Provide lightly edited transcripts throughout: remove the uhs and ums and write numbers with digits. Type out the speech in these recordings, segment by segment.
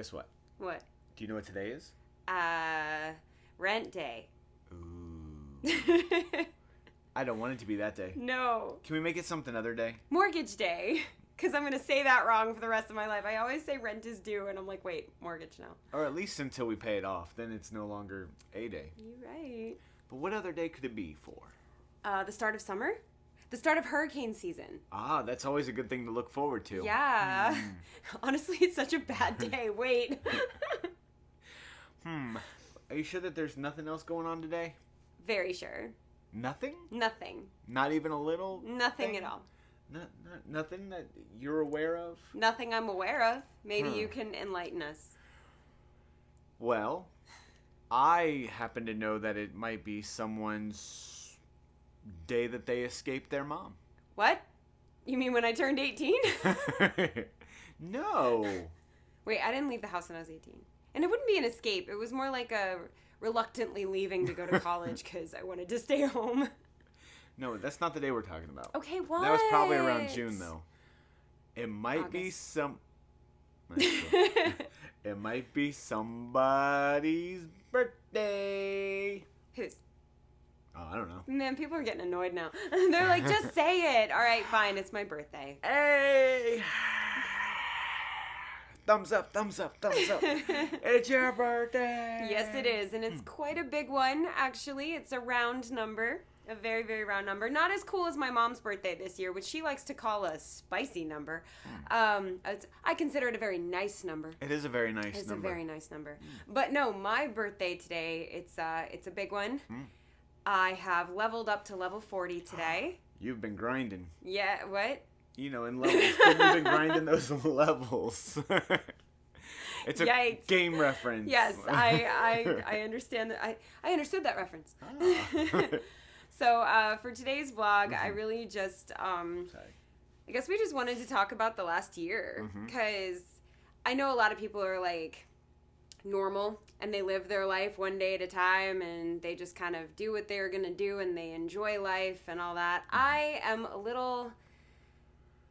Guess what? What? Do you know what today is? Rent day. Ooh. I don't want it to be that day. No. Can we make it something other day? Mortgage day. Because I'm going to say that wrong for the rest of my life. I always say rent is due, and I'm like, wait, mortgage now. Or at least until we pay it off. Then it's no longer a day. You're right. But what other day could it be for? The start of summer? The start of hurricane season. Ah, that's always a good thing to look forward to. Yeah. Honestly, it's such a bad day. Wait. Are you sure that there's nothing else going on today? Very sure. Nothing? Nothing. Not even a little? Nothing thing? at all. Nothing that you're aware of? Nothing I'm aware of. Maybe you can enlighten us. Well, I happen to know that it might be someone's day that they escaped their mom. What? You mean when I turned 18? No. Wait, I didn't leave the house when I was 18. And it wouldn't be an escape. It was more like a reluctantly leaving to go to college because I wanted to stay home. No, that's not the day we're talking about. Okay, what? That was probably around June, though. It might be it might be somebody's birthday. Whose? Oh, I don't know. Man, people are getting annoyed now. They're like, just say it. All right, fine. It's my birthday. Hey! Thumbs up, thumbs up, thumbs up. It's your birthday. Yes, it is. And it's quite a big one, actually. It's a round number. A very, very round number. Not as cool as my mom's birthday this year, which she likes to call a spicy number. I consider it a very nice number. It is a very nice number. It's a very nice number. But no, my birthday today, it's a big one. I have leveled up to level 40 today. You've been grinding. Yeah, what? You know, in levels. You've been grinding those levels. It's a Yikes. game reference. Yes, I understand that. I understood that reference. So for today's vlog, I really just, I guess we just wanted to talk about the last year. Because I know a lot of people are like normal and they live their life one day at a time and they just kind of do what they're going to do and they enjoy life and all that. I am a little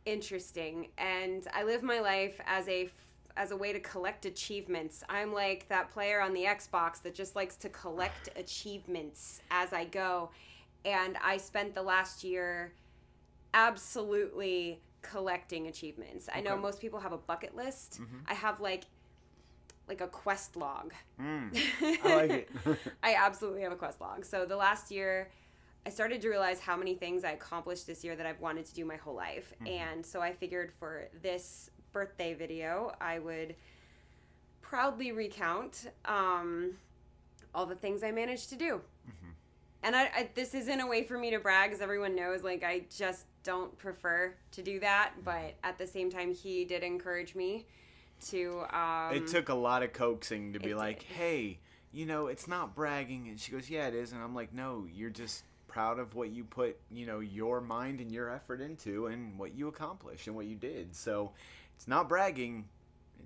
interesting and I live my life as a way to collect achievements. I'm like that player on the Xbox that just likes to collect achievements as I go. And I spent the last year absolutely collecting achievements. I know most people have a bucket list. I have like a quest log. I like it. I absolutely have a quest log. So the last year, I started to realize how many things I accomplished this year that I've wanted to do my whole life. And so I figured for this birthday video, I would proudly recount all the things I managed to do. And this isn't a way for me to brag, as everyone knows, like, I just don't prefer to do that. But at the same time, he did encourage me to... it took a lot of coaxing to be like, hey, you know, it's not bragging. And she goes, yeah, it is. And I'm like, no, you're just proud of what you put, you know, your mind and your effort into and what you accomplished and what you did. So it's not bragging.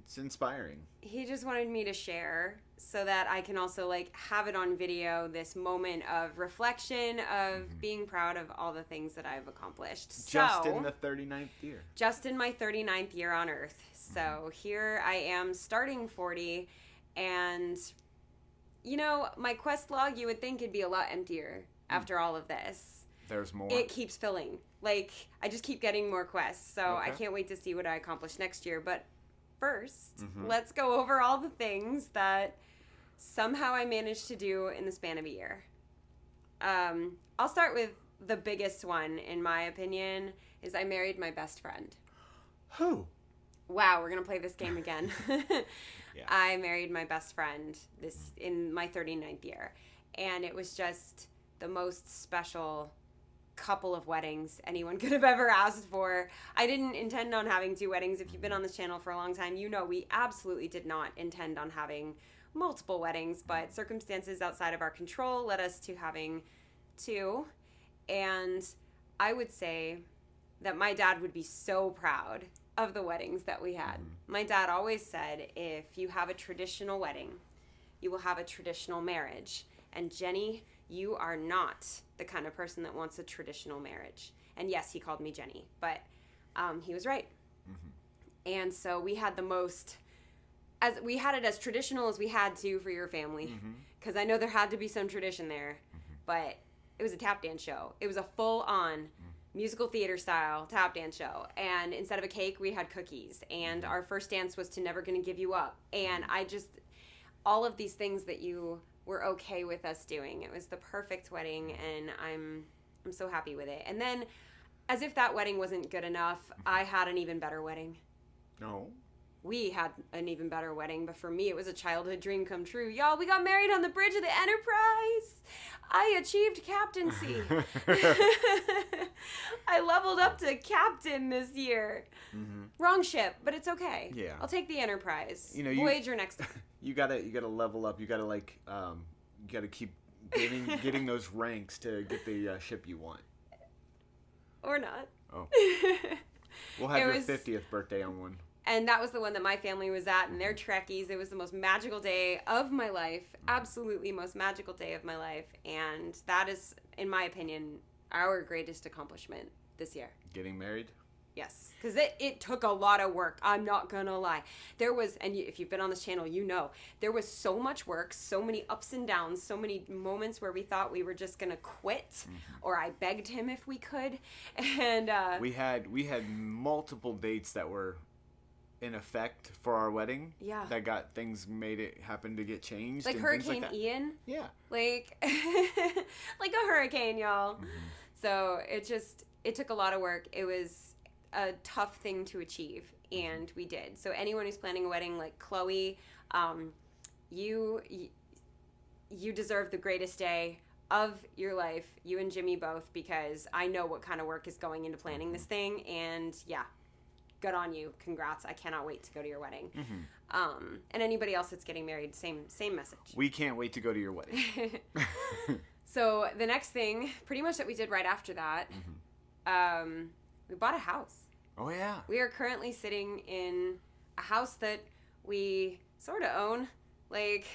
It's inspiring. He just wanted me to share so that I can also like have it on video, this moment of reflection of being proud of all the things that I've accomplished. Just in the 39th year. Just in my 39th year on Earth. So here I am starting 40 and you know, my quest log, you would think it'd be a lot emptier after all of this. There's more. It keeps filling. Like, I just keep getting more quests. So I can't wait to see what I accomplish next year. But first, let's go over all the things that somehow I managed to do in the span of a year. I'll start with the biggest one, in my opinion, is I married my best friend. Who? Wow, we're going to play this game again. Yeah. I married my best friend in my 39th year. And it was just the most special couple of weddings anyone could have ever asked for. I didn't intend on having 2 weddings. If you've been on this channel for a long time, you know we absolutely did not intend on having multiple weddings, but circumstances outside of our control led us to having 2. And I would say that my dad would be so proud of the weddings that we had. My dad always said, if you have a traditional wedding, you will have a traditional marriage. And Jenny, you are not the kind of person that wants a traditional marriage. And yes, he called me Jenny, but he was right. And so we had the most as we had it as traditional as we had to for your family, because I know there had to be some tradition there, but it was a tap dance show. It was a full-on musical theater style tap dance show, and instead of a cake, we had cookies, and our first dance was to Never Gonna Give You Up, and all of these things that you were okay with us doing. It was the perfect wedding, and I'm so happy with it. And then, as if that wedding wasn't good enough, I had an even better wedding. No. We had an even better wedding, but for me, it was a childhood dream come true. Y'all, we got married on the bridge of the Enterprise. I achieved captaincy. I leveled up to captain this year. Wrong ship, but it's okay. Yeah. I'll take the Enterprise. Voyager next time. You gotta level up. You gotta you gotta keep getting those ranks to get the ship you want. Or not. Oh. We'll have your 50th birthday on one. And that was the one that my family was at, and they're Trekkies. It was the most magical day of my life. Absolutely most magical day of my life. And that is, in my opinion, our greatest accomplishment this year. Getting married? Yes. Because it took a lot of work. I'm not going to lie. There was, and if you've been on this channel, you know, there was so much work, so many ups and downs, so many moments where we thought we were just going to quit, or I begged him if we could. And we had multiple dates that were in effect for our wedding. Yeah. That made it happen to get changed. Like and Hurricane things like that. Ian? Yeah. Like a hurricane, y'all. So it took a lot of work. It was a tough thing to achieve, and we did. So anyone who's planning a wedding, like Chloe, you deserve the greatest day of your life, you and Jimmy both, because I know what kind of work is going into planning this thing, and yeah, good on you. Congrats. I cannot wait to go to your wedding. And anybody else that's getting married, same message. We can't wait to go to your wedding. So the next thing, pretty much that we did right after that, we bought a house. Oh, yeah. We are currently sitting in a house that we sort of own. Like,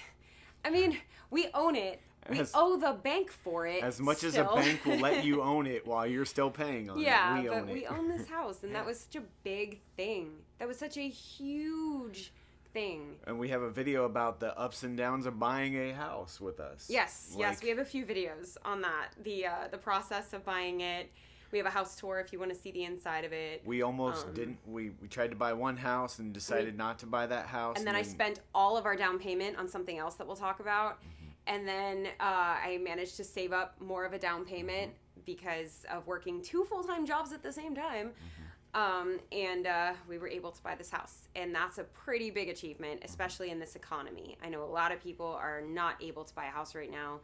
I mean, we own it. We owe the bank for it. As much still. as a bank will let you own it while you're still paying on it. Yeah, We but own it. we own this house, and that was such a big thing. That was such a huge thing. And we have a video about the ups and downs of buying a house with us. Yes, yes, we have a few videos on that. The process of buying it. We have a house tour if you want to see the inside of it. We almost didn't. We tried to buy one house and decided not to buy that house. And then I spent all of our down payment on something else that we'll talk about. And then I managed to save up more of a down payment because of working 2 full-time jobs at the same time. And we were able to buy this house. And that's a pretty big achievement, especially in this economy. I know a lot of people are not able to buy a house right now.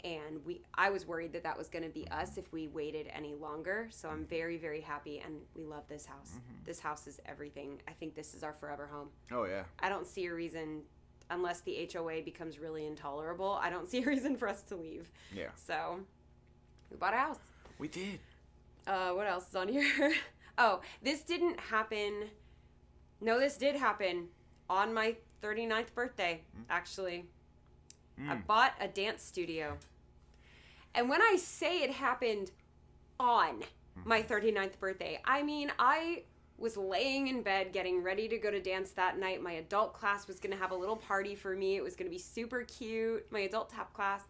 And I was worried that was going to be us if we waited any longer. So I'm very, very happy, and we love this house. This house is everything. I think this is our forever home. Oh, yeah. I don't see a reason, unless the HOA becomes really intolerable, I don't see a reason for us to leave. Yeah. So we bought a house. We did. What else is on here? Oh, this didn't happen. No, this did happen on my 39th birthday, actually. I bought a dance studio. And when I say it happened on my 39th birthday, I mean, I was laying in bed getting ready to go to dance that night. My adult class was going to have a little party for me. It was going to be super cute, my adult tap class.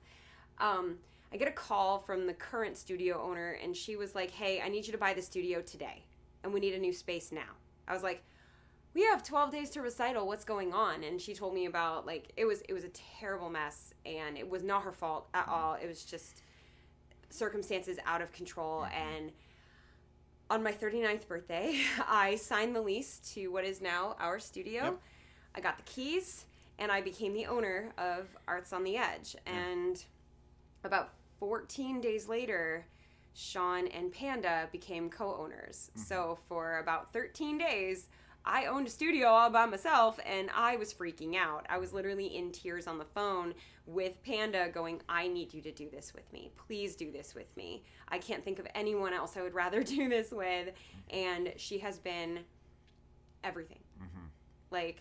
I get a call from the current studio owner, and she was like, hey, I need you to buy the studio today, and we need a new space now. I was like, we have 12 days to recital. What's going on? And she told me about, like, it was a terrible mess, and it was not her fault at all. It was just circumstances out of control. And on my 39th birthday, I signed the lease to what is now our studio. Yep. I got the keys, and I became the owner of Arts on the Edge. And about 14 days later, Sean and Panda became co-owners. So for about 13 days, I owned a studio all by myself, and I was freaking out. I was literally in tears on the phone with Panda going, I need you to do this with me. Please do this with me. I can't think of anyone else I would rather do this with. And she has been everything. Like,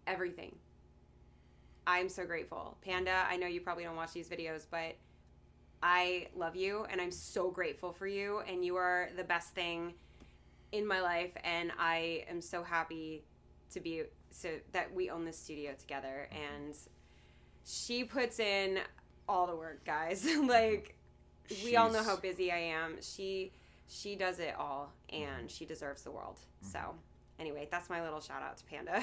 everything. I'm so grateful. Panda, I know you probably don't watch these videos, but I love you, and I'm so grateful for you, and you are the best thing in my life, and I am so happy to be so that we own this studio together, and she puts in all the work, guys. Like, we all know how busy I am. She does it all, and she deserves the world. So anyway, that's my little shout out to Panda.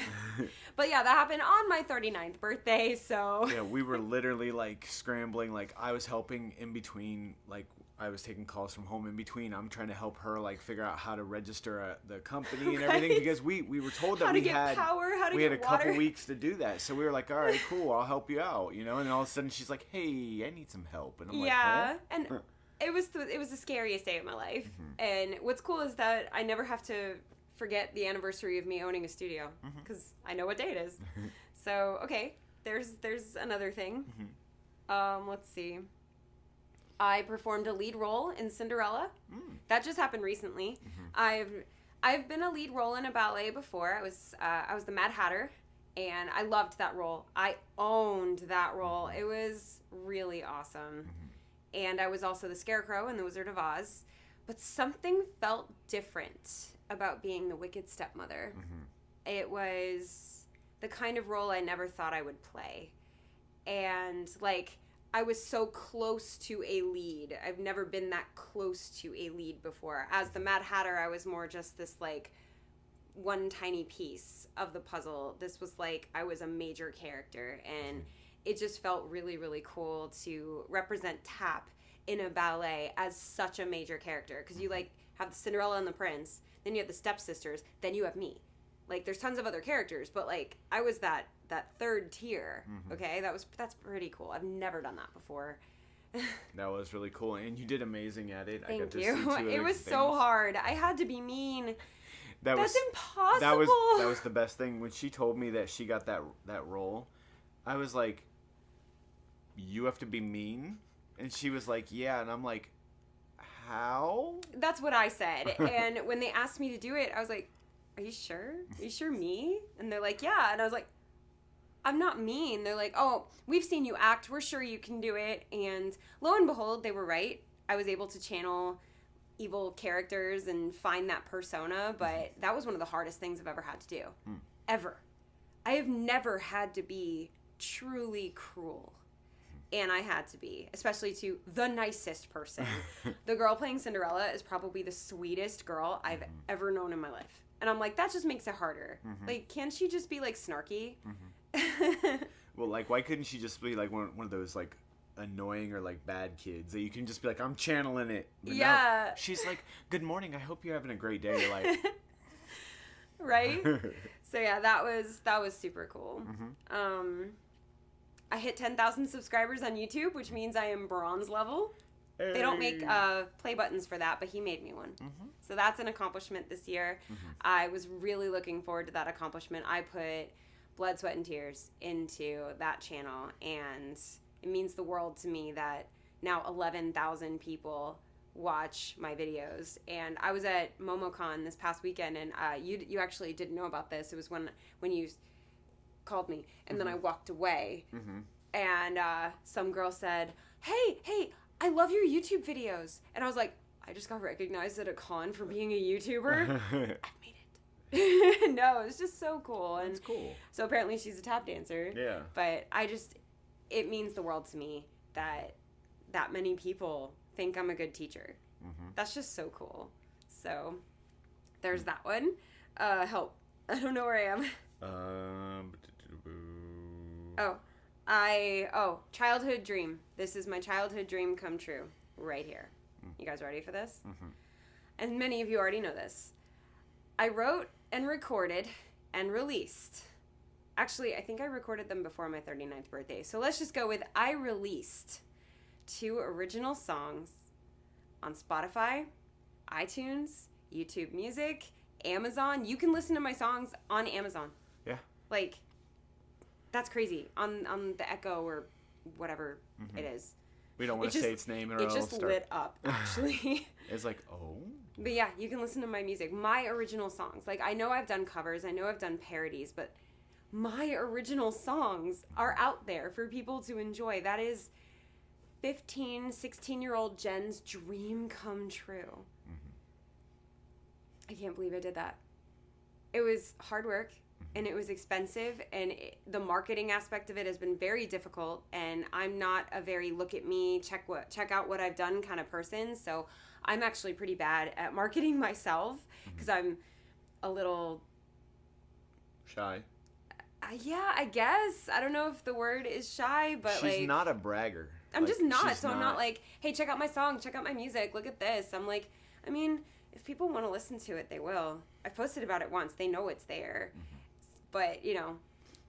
But yeah, that happened on my 39th birthday, so. Yeah, we were literally like scrambling. Like, I was helping in between, like, I was taking calls from home in between. I'm trying to help her like figure out how to register the company and everything, because we were told that we had a couple weeks to do that. So we were like, all right, cool, I'll help you out, you know. And all of a sudden she's like, hey, I need some help, and I'm like, huh? And it was the scariest day of my life. And what's cool is that I never have to forget the anniversary of me owning a studio, because I know what day it is. So okay, there's another thing. Let's see. I performed a lead role in Cinderella. That just happened recently. I've been a lead role in a ballet before. I was the Mad Hatter, and I loved that role. I owned that role. It was really awesome. And I was also the Scarecrow in The Wizard of Oz. But something felt different about being the Wicked Stepmother. It was the kind of role I never thought I would play. And like, I was so close to a lead. I've never been that close to a lead before. As the Mad Hatter, I was more just this like one tiny piece of the puzzle. This was like, I was a major character, and it just felt really, really cool to represent tap in a ballet as such a major character. Because you like have the Cinderella and the Prince, then you have the stepsisters, then you have me. Like, there's tons of other characters, but like, I was that third tier. Okay, that's pretty cool. I've never done that before. That was really cool, and you did amazing at it. Thank I got to you. see 2 other It was things. so hard. I had to be mean. That's impossible. That was the best thing. When she told me that she got that role, I was like, you have to be mean? And she was like, yeah. And I'm like, how? That's what I said. And when they asked me to do it, I was like, are you sure? Are you sure me? And they're like, yeah. And I was like, I'm not mean. They're like, oh, we've seen you act. We're sure you can do it. And lo and behold, they were right. I was able to channel evil characters and find that persona, but that was one of the hardest things I've ever had to do. Ever. I have never had to be truly cruel. And I had to be, especially to the nicest person. The girl playing Cinderella is probably the sweetest girl I've ever known in my life. And I'm like, that just makes it harder. Like, can't she just be, like, snarky? Well, like, why couldn't she just be, like, one of those, like, annoying or, like, bad kids that you can just be like, I'm channeling it. But yeah. no, she's like, good morning, I hope you're having a great day. You're like... Right? So, yeah, that was super cool. I hit 10,000 subscribers on YouTube, which means I am bronze level. Hey. They don't make play buttons for that, but he made me one. So that's an accomplishment this year. I was really looking forward to that accomplishment. I put blood, sweat, and tears into that channel, and it means the world to me that now 11,000 people watch my videos. And I was at MomoCon this past weekend, and you actually didn't know about this. It was when you called me, and then I walked away, and some girl said, hey, I love your YouTube videos. And I was like, I just got recognized at a con for being a YouTuber. I've made it. No, it's just so cool. And it's cool. So apparently she's a tap dancer. Yeah. But it means the world to me that many people think I'm a good teacher. That's just so cool. So there's that one. Help. I don't know where I am. Childhood dream. This is my childhood dream come true right here. You guys ready for this? And many of you already know this. I wrote and recorded and released. Actually, I think I recorded them before my 39th birthday. So let's just go with I released 2 original songs on Spotify, iTunes, YouTube Music, Amazon. You can listen to my songs on Amazon. Yeah. Like, that's crazy. On the Echo or whatever it is. We don't want to say its name or it just lit up, actually. It's like, oh. But yeah, you can listen to my music. My original songs. Like, I know I've done covers. I know I've done parodies. But my original songs are out there for people to enjoy. That is 15, 16-year-old Jen's dream come true. I can't believe I did that. It was hard work. and it was expensive, and the marketing aspect of it has been very difficult, and I'm not a very look at me, check out what I've done kind of person, so I'm actually pretty bad at marketing myself because I'm a little shy. Yeah, I guess. I don't know if the word is shy, but she's not a bragger. I'm just not. So I'm not like, hey, check out my song, check out my music, look at this. I'm like, I mean, if people want to listen to it, they will. I've posted about it once. They know it's there. But, you know,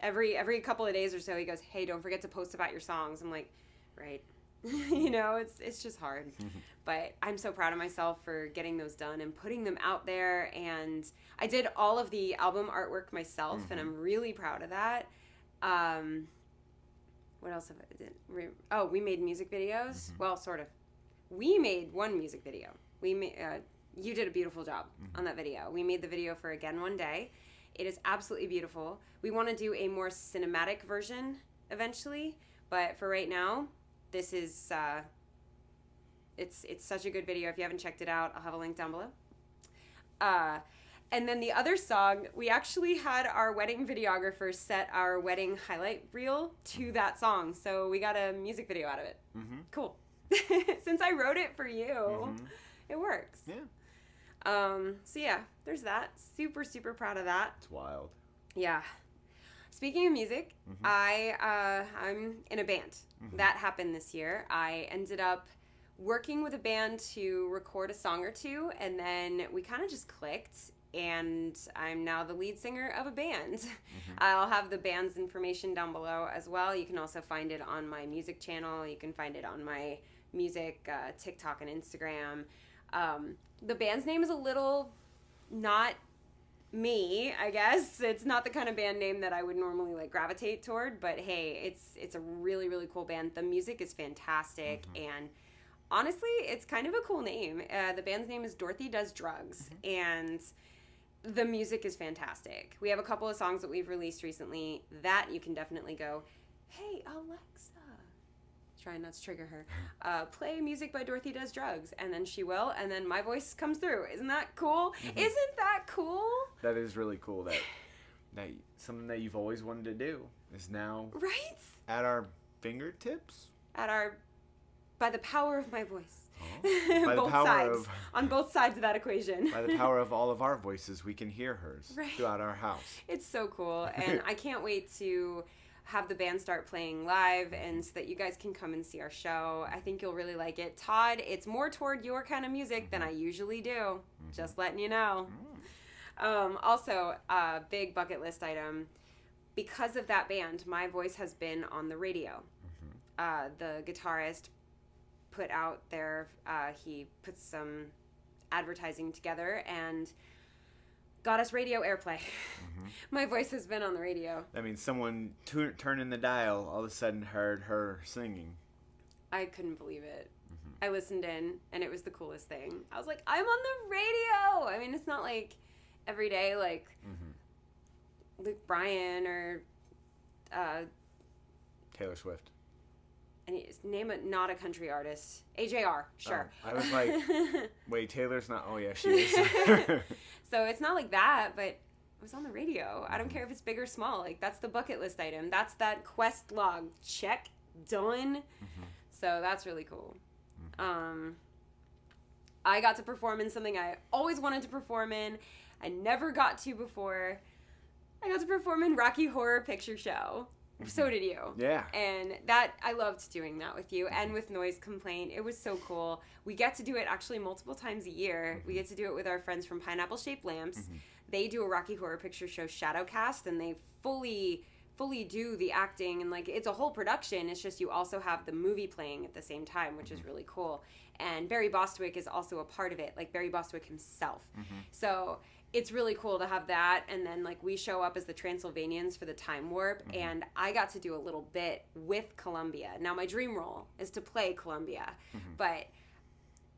every couple of days or so, he goes, hey, don't forget to post about your songs. I'm like, right. You know, it's just hard. But I'm so proud of myself for getting those done and putting them out there. And I did all of the album artwork myself, and I'm really proud of that. What else have I did? Oh, we made music videos. Well, sort of. We made one music video. You did a beautiful job on that video. We made the video for Again One Day. It is absolutely beautiful. We want to do a more cinematic version eventually, but for right now, this is it's such a good video. If you haven't checked it out, I'll have a link down below. And then the other song, we actually had our wedding videographer set our wedding highlight reel to that song, so we got a music video out of it. Cool. Since I wrote it for you, it works. Yeah. So yeah, there's that. Super, super proud of that. It's wild. Yeah. Speaking of music, I'm in a band. That happened this year. I ended up working with a band to record a song or two, and then we kind of just clicked, and I'm now the lead singer of a band. I'll have the band's information down below as well. You can also find it on my music channel. You can find it on my music TikTok and Instagram. The band's name is a little not me, I guess. It's not the kind of band name that I would normally like gravitate toward, but hey, it's a really, really cool band. The music is fantastic, and honestly, it's kind of a cool name. The band's name is Dorothy Does Drugs, and the music is fantastic. We have a couple of songs that we've released recently that you can definitely go, hey, Alexa, try not to trigger her, play music by Dorothy Does Drugs, and then she will, and then my voice comes through. Isn't that cool? Isn't that cool? That is really cool. That something that you've always wanted to do is now at our fingertips. By the power of my voice. By the power of on both sides of that equation. By the power of all of our voices, we can hear hers throughout our house. It's so cool, and I can't wait to have the band start playing live, and so that you guys can come and see our show. I think you'll really like it. Todd, it's more toward your kind of music than I usually do. Just letting you know. Also, a big bucket list item. Because of that band, my voice has been on the radio. The guitarist put out there, he put some advertising together and got us radio airplay. My voice has been on the radio. That means someone turning the dial all of a sudden heard her singing. I couldn't believe it. I listened in, and it was the coolest thing. I was like, I'm on the radio! I mean, it's not like every day, like Luke Bryan or Taylor Swift. And name it, not a country artist. AJR, sure. Oh, I was like, wait, Taylor's not. Oh yeah, she is. So it's not like that, but it was on the radio. I don't care if it's big or small. Like, that's the bucket list item. That's that quest log. Check, done. So that's really cool. I got to perform in something I always wanted to perform in. I never got to before. I got to perform in Rocky Horror Picture Show. So did you. Yeah. And that, I loved doing that with you and with Noise Complaint. It was so cool. We get to do it actually multiple times a year. We get to do it with our friends from Pineapple Shaped Lamps. They do a Rocky Horror Picture Show shadowcast, and they fully do the acting, and like, it's a whole production. It's just you also have the movie playing at the same time, which is really cool. And Barry Bostwick is also a part of it, like Barry Bostwick himself. So it's really cool to have that. And then like, we show up as the Transylvanians for the Time Warp, and I got to do a little bit with Columbia. Now my dream role is to play Columbia, but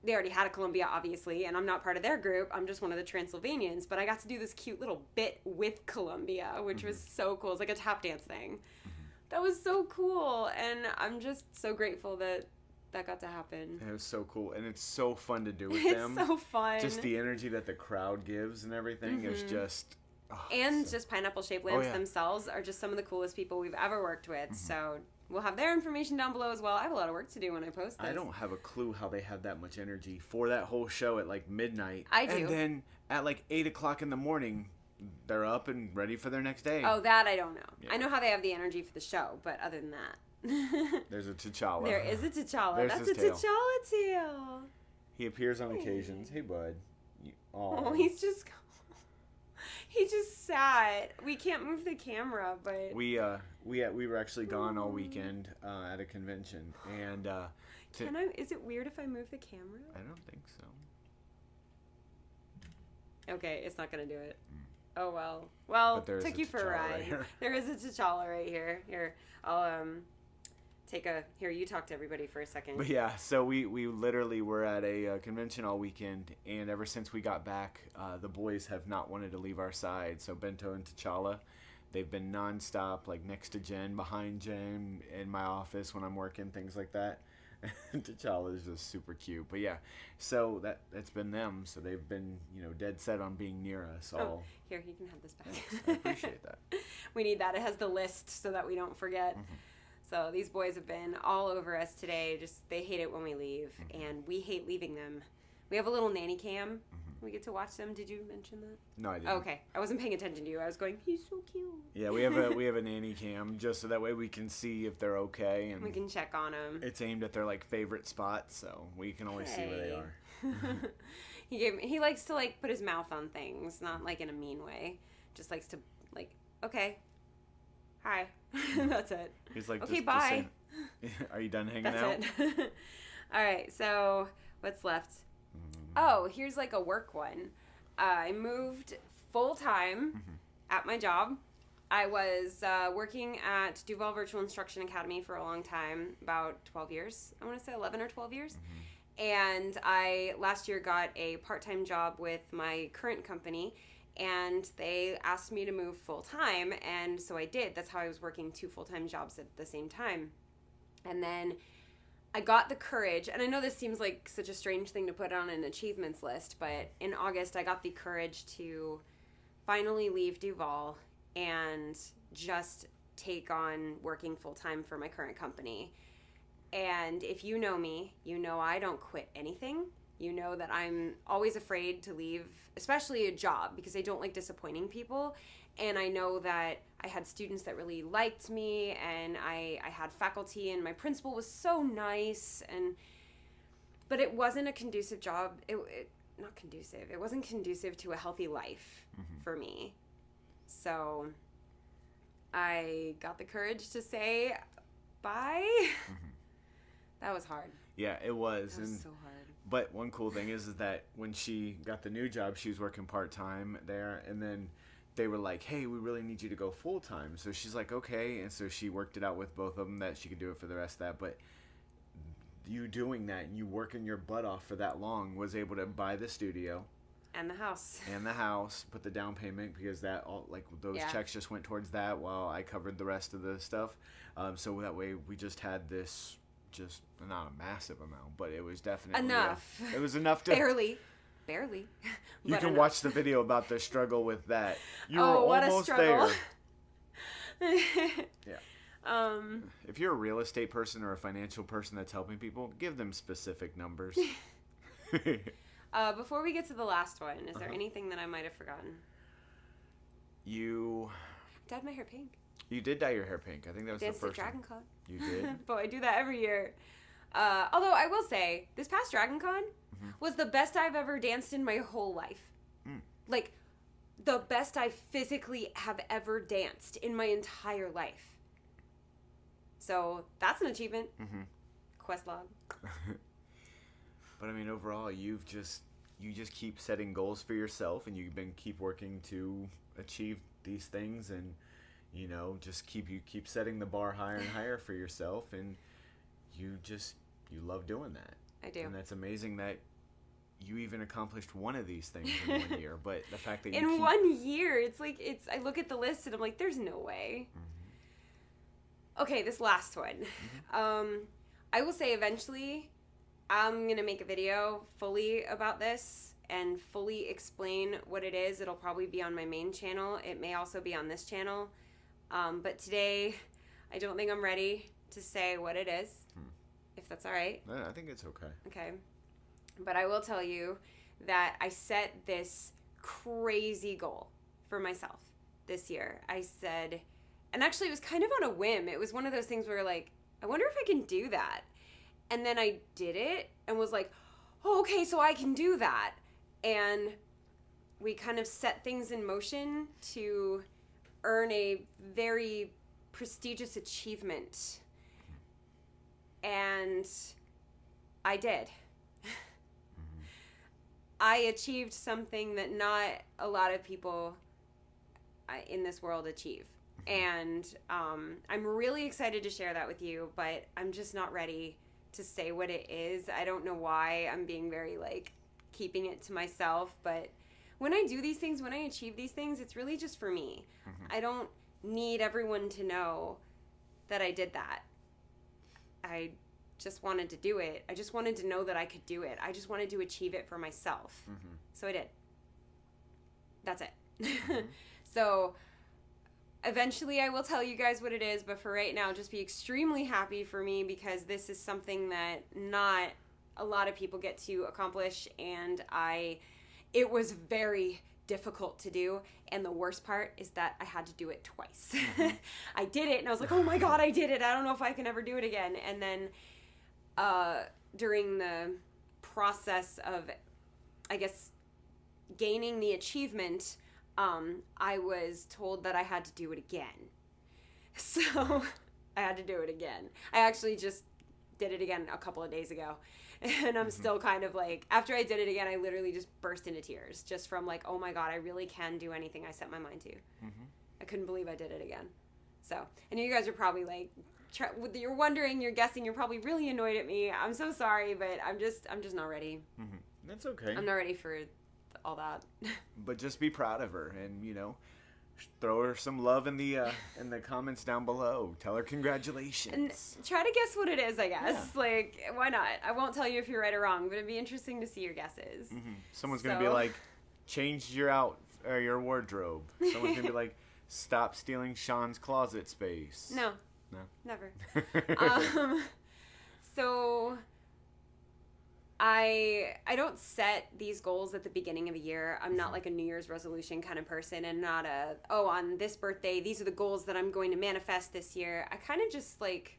they already had a Columbia, obviously, and I'm not part of their group. I'm just one of the Transylvanians, but I got to do this cute little bit with Columbia, which was so cool. It's like a tap dance thing. That was so cool, and I'm just so grateful that that got to happen. It was so cool, and it's so fun to do with them. It's so fun. Just the energy that the crowd gives and everything is just Oh, and just pineapple shaped lamps themselves are just some of the coolest people we've ever worked with. So we'll have their information down below as well. I have a lot of work to do when I post this. I don't have a clue how they have that much energy for that whole show at like midnight. I do. And then at like 8 o'clock in the morning, they're up and ready for their next day. Oh, that I don't know. Yeah. I know how they have the energy for the show, but other than that. There's a T'Challa. There is a T'Challa. There's That's his a tail. T'Challa tail. He appears on occasions. Hey, bud. Oh, he's just... He just sat. We can't move the camera, but... We were actually gone all weekend at a convention, and... Is it weird if I move the camera? I don't think so. Okay, it's not going to do it. Oh, well. Well, took you for a ride. Right there is a T'Challa right here. Here, I'll Here, you talk to everybody for a second. But yeah, so we literally were at a convention all weekend, and ever since we got back, the boys have not wanted to leave our side. So Bento and T'Challa, they've been nonstop, like next to Jen, behind Jen, in my office when I'm working, things like that. T'Challa is just super cute. But yeah, so that's been them. So they've been, dead set on being near us all. Oh, here, you can have this back. Thanks. I appreciate that. We need that. It has the list so that we don't forget. So these boys have been all over us today. Just they hate it when we leave, and we hate leaving them. We have a little nanny cam. We get to watch them. Did you mention that? No, I didn't. Oh, okay, I wasn't paying attention to you. I was going, he's so cute. Yeah, we have a nanny cam just so that way we can see if they're okay, and we can check on them. It's aimed at their like favorite spots, so we can always see where they are. He likes to like put his mouth on things, not like in a mean way. Just likes to like, okay, hi. That's it. He's like, okay, bye. Are you done hanging That's out? It. All right, so what's left? Oh, here's like a work one. I moved full-time at my job. I was working at Duval Virtual Instruction Academy for a long time, about 12 years. I want to say 11 or 12 years. And I last year got a part-time job with my current company, and they asked me to move full-time, and so I did. That's how I was working 2 full-time jobs at the same time. And then I got the courage, and I know this seems like such a strange thing to put on an achievements list, but in August I got the courage to finally leave Duval and just take on working full-time for my current company. And if you know me, you know I don't quit anything. You know that I'm always afraid to leave, especially a job, because I don't like disappointing people. And I know that I had students that really liked me, and I had faculty, and my principal was so nice. But it wasn't a conducive job. Not conducive. It wasn't conducive to a healthy life for me. So I got the courage to say bye. That was hard. Yeah, it was. It was so hard. But one cool thing is that when she got the new job, she was working part-time there, and then they were like, hey, we really need you to go full-time. So she's like, okay, and so she worked it out with both of them that she could do it for the rest of that. But you doing that and you working your butt off for that long was able to buy the studio. And the house. Put the down payment, because that all, like, those checks just went towards that while I covered the rest of the stuff. So that way we just had this, just not a massive amount, but it was definitely enough. It was enough to barely. You can watch the video about the struggle with that. You were what almost a struggle. there. Yeah. If you're a real estate person or a financial person that's helping people, give them specific numbers. Before we get to the last one, is there anything that I might have forgotten? You dyed my hair pink. You did dye your hair pink. I think that was Danced the first at Dragon one. Con. You did? But I do that every year. Although I will say, this past Dragon Con was the best I've ever danced in my whole life. Like, the best I physically have ever danced in my entire life. So, that's an achievement. Quest log. But I mean, overall, you just keep setting goals for yourself, and you've been keep working to achieve these things, and just keep setting the bar higher and higher for yourself, and you love doing that. I do. And that's amazing that you even accomplished one of these things in 1 year. But the fact that in 1 year, it's like I look at the list and I'm like, there's no way. Okay, this last one. I will say eventually I'm gonna make a video fully about this. and fully explain what it is. It'll probably be on my main channel. It may also be on this channel. But today, I don't think I'm ready to say what it is, if that's all right. I think it's okay. Okay. But I will tell you that I set this crazy goal for myself this year. I said, and actually it was kind of on a whim. It was one of those things where like, I wonder if I can do that. And then I did it and was like, oh, okay, so I can do that. And we kind of set things in motion to earn a very prestigious achievement. And I did. I achieved something that not a lot of people in this world achieve. And I'm really excited to share that with you, but I'm just not ready to say what it is. I don't know why I'm being very like keeping it to myself, but when I do these things, when I achieve these things, it's really just for me. I don't need everyone to know that I did that. I just wanted to do it. I just wanted to know that I could do it. I just wanted to achieve it for myself. So I did. That's it. So eventually I will tell you guys what it is, but for right now, just be extremely happy for me because this is something that not a lot of people get to accomplish, and it was very difficult to do, and the worst part is that I had to do it twice. I did it, and I was like, oh my god, I did it. I don't know if I can ever do it again. And then during the process of, I guess, gaining the achievement, I was told that I had to do it again. So I had to do it again. I actually just did it again a couple of days ago. And I'm still kind of like, after I did it again, I literally just burst into tears just from like, oh my god, I really can do anything I set my mind to. I couldn't believe I did it again. So, I know you guys are probably like, you're wondering, you're guessing, you're probably really annoyed at me. I'm so sorry, but I'm just not ready. That's okay. I'm not ready for all that. But just be proud of her, and throw her some love in the comments down below. Tell her congratulations. And try to guess what it is, I guess. Yeah. Like, why not? I won't tell you if you're right or wrong, but it'd be interesting to see your guesses. Someone's gonna be like, change your your wardrobe. Someone's gonna be like, stop stealing Sean's closet space. No, never. So I don't set these goals at the beginning of a year. I'm not like a New Year's resolution kind of person, and not on this birthday, these are the goals that I'm going to manifest this year. I kind of just like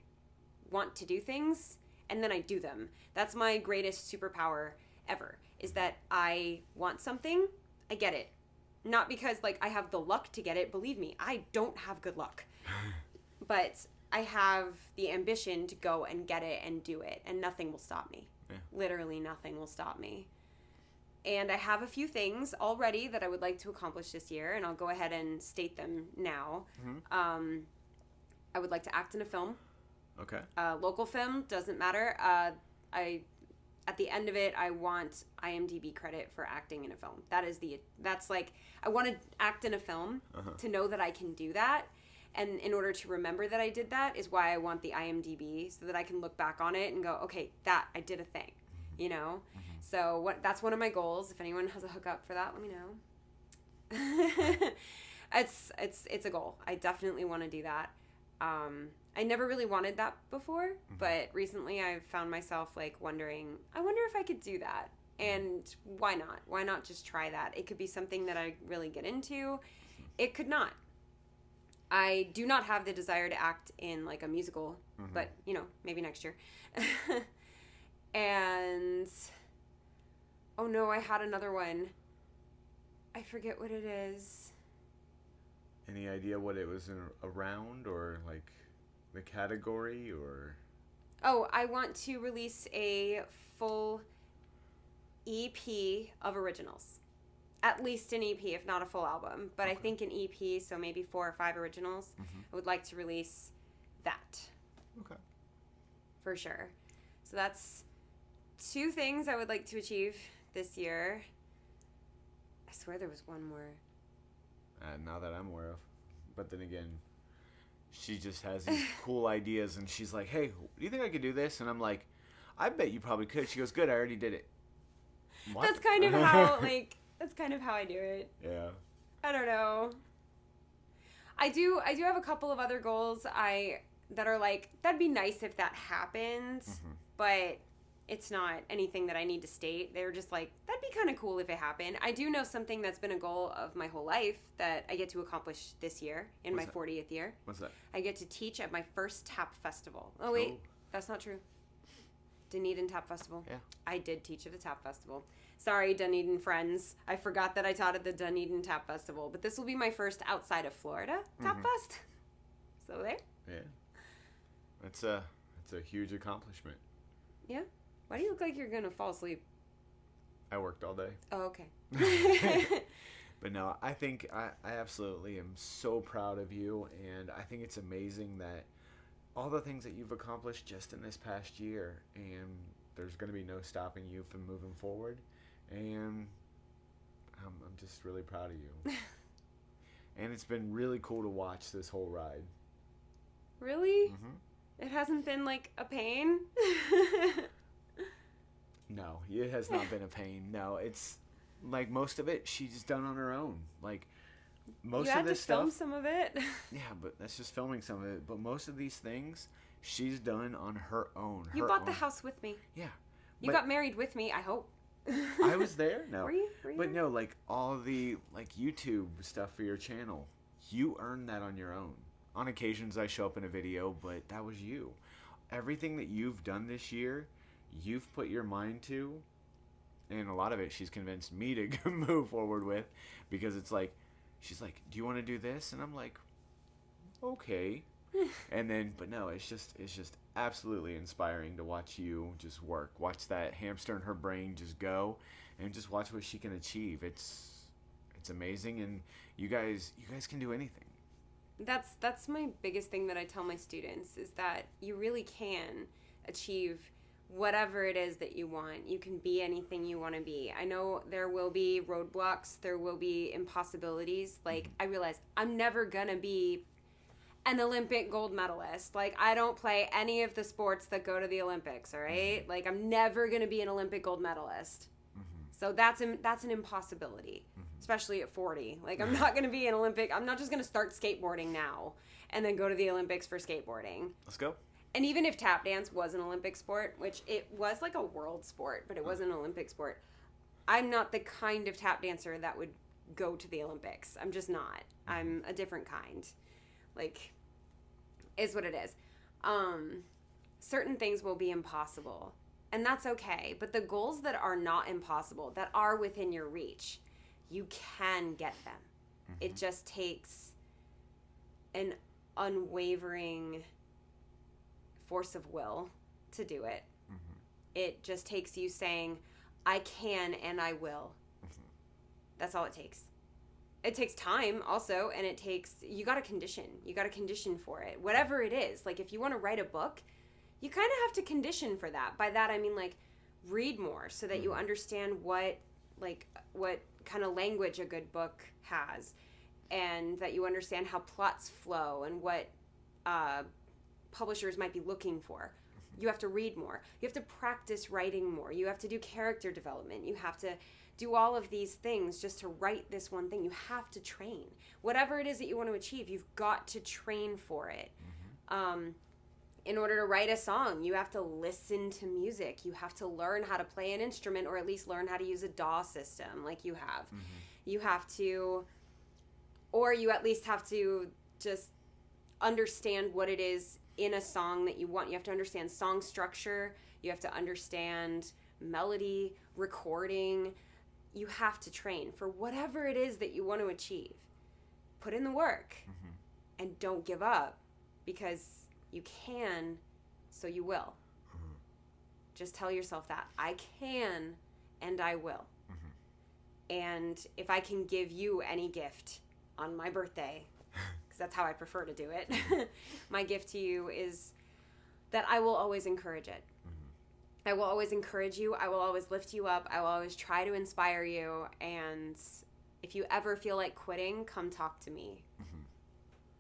want to do things, and then I do them. That's my greatest superpower ever, is that I want something, I get it. Not because like I have the luck to get it. Believe me, I don't have good luck. But I have the ambition to go and get it and do it, and nothing will stop me. Yeah. Literally nothing will stop me. And I have a few things already that I would like to accomplish this year, and I'll go ahead and state them now. I would like to act in a film. Okay. Local film, doesn't matter. At the end of it, I want IMDb credit for acting in a film. That's like, I want to act in a film to know that I can do that. And in order to remember that I did that is why I want the IMDb, so that I can look back on it and go, okay, I did a thing, So that's one of my goals. If anyone has a hookup for that, let me know. It's a goal. I definitely want to do that. I never really wanted that before, but recently I've found myself like wondering, I wonder if I could do that. And why not? Why not just try that? It could be something that I really get into. It could not. I do not have the desire to act in like a musical, but maybe next year. And oh no, I had another one. I forget what it is. Any idea what it was around, or like the category, or? Oh, I want to release a full EP of originals. At least an EP, if not a full album. But okay. I think an EP, so maybe 4 or 5 originals. I would like to release that. Okay. For sure. So that's 2 things I would like to achieve this year. I swear there was one more. Now that I'm aware of. But then again, she just has these cool ideas, and she's like, hey, do you think I could do this? And I'm like, I bet you probably could. She goes, good, I already did it. What? That's kind of how, like, that's kind of how I do it. Yeah. I don't know. I do have a couple of other goals that are like, that'd be nice if that happened, but it's not anything that I need to state. They're just like, that'd be kind of cool if it happened. I do know something that's been a goal of my whole life that I get to accomplish this year in my 40th year. What's that? I get to teach at my first tap festival. Oh, wait. That's not true. Dunedin Tap Festival. Yeah. I did teach at a tap festival. Sorry, Dunedin friends. I forgot that I taught at the Dunedin Tap Festival. But this will be my first outside of Florida Tap Fest. So there. Yeah. It's a huge accomplishment. Yeah? Why do you look like you're going to fall asleep? I worked all day. Oh, okay. But no, I think I absolutely am so proud of you. And I think it's amazing that all the things that you've accomplished just in this past year. And there's going to be no stopping you from moving forward. And I'm just really proud of you. And it's been really cool to watch this whole ride. Really? It hasn't been like a pain? No, it has not been a pain. No, it's like most of it she's done on her own. Like most of this stuff. You had to film some of it. Yeah, but that's just filming some of it. But most of these things she's done on her own. You bought the house with me. Yeah. You got married with me, I hope. I was there. No. Were you but there? no, like all the like YouTube stuff for your channel, you earned that on your own. On occasions I show up in a video, but that was you. Everything that you've done this year, you've put your mind to, and a lot of it she's convinced me to move forward with, because it's like, she's like, do you want to do this? And I'm like, okay. And then, but no, it's just absolutely inspiring to watch you just work, watch that hamster in her brain just go, and just watch what she can achieve. It's amazing, and you guys can do anything. That's my biggest thing that I tell my students, is that you really can achieve whatever it is that you want. You can be anything you want to be. I know there will be roadblocks, there will be impossibilities. Like, I realize I'm never gonna be an Olympic gold medalist. Like, I don't play any of the sports that go to the Olympics, all right? Like, I'm never gonna be an Olympic gold medalist. So that's an impossibility, especially at 40. Like, I'm not going to be an Olympic. I'm not just going to start skateboarding now and then go to the Olympics for skateboarding. Let's go. And even if tap dance was an Olympic sport, which it was like a world sport, but it wasn't an Olympic sport, I'm not the kind of tap dancer that would go to the Olympics. I'm just not. I'm a different kind. Like, is what it is. Certain things will be impossible. And that's okay. But the goals that are not impossible, that are within your reach, you can get them. It just takes an unwavering force of will to do it. It just takes you saying, I can and I will. That's all it takes. It takes time also, and it takes, you got to condition. You got to condition for it. Whatever it is. Like, if you want to write a book, you kind of have to condition for that. By that, I mean, like, read more so that you understand what kind of language a good book has, and that you understand how plots flow and what publishers might be looking for. You have to read more. You have to practice writing more. You have to do character development. You have to do all of these things just to write this one thing. You have to train. Whatever it is that you want to achieve, you've got to train for it. In order to write a song, you have to listen to music. You have to learn how to play an instrument, or at least learn how to use a DAW system like you have. You have to, or you at least have to just understand what it is in a song that you want. You have to understand song structure. You have to understand melody, recording. You have to train for whatever it is that you want to achieve. Put in the work and don't give up, because you can, so you will. Just tell yourself that. I can and I will. And if I can give you any gift on my birthday, because that's how I prefer to do it, my gift to you is that I will always encourage it. I will always encourage you. I will always lift you up. I will always try to inspire you. And if you ever feel like quitting, come talk to me.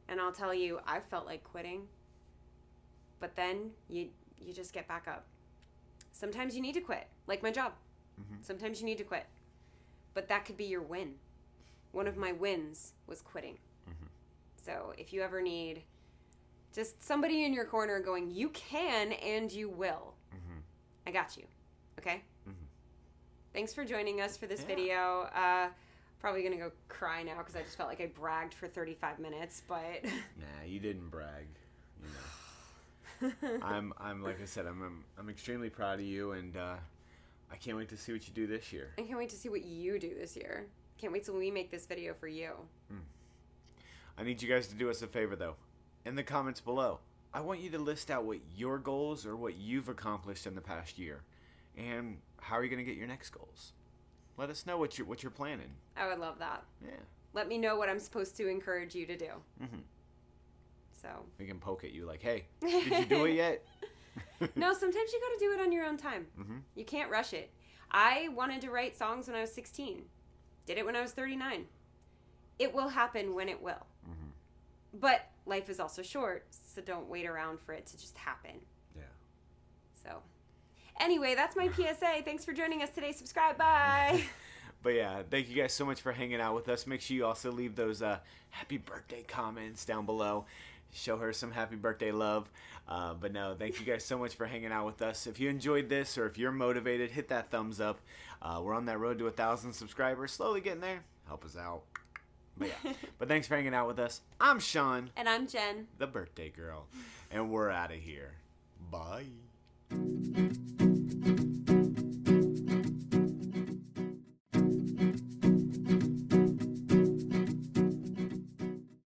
And I'll tell you, I've felt like quitting. But then you just get back up. Sometimes you need to quit, like my job. Sometimes you need to quit. But that could be your win. One of my wins was quitting. So if you ever need just somebody in your corner going, you can and you will, I got you. Okay? Thanks for joining us for this video. Probably going to go cry now because I just felt like I bragged for 35 minutes, but... Nah, you didn't brag. You know. I'm like I said, I'm extremely proud of you, and I can't wait to see what you do this year. I can't wait to see what you do this year. Can't wait till we make this video for you. I need you guys to do us a favor, though. In the comments below, I want you to list out what your goals or what you've accomplished in the past year, and how are you going to get your next goals. Let us know what you're planning. I would love that. Yeah. Let me know what I'm supposed to encourage you to do. So we can poke at you like, hey, did you do it yet? No, sometimes you got to do it on your own time. You can't rush it. I wanted to write songs when I was 16. Did it when I was 39. It will happen when it will. But life is also short, so don't wait around for it to just happen. Yeah. So, anyway, that's my PSA. Thanks for joining us today. Subscribe. Bye. But yeah, thank you guys so much for hanging out with us. Make sure you also leave those happy birthday comments down below. Show her some happy birthday love. But no, thank you guys so much for hanging out with us. If you enjoyed this or if you're motivated, hit that thumbs up. We're on that road to 1,000 subscribers. Slowly getting there. Help us out. But yeah, but thanks for hanging out with us. I'm Sean. And I'm Jen. The birthday girl. And we're out of here. Bye.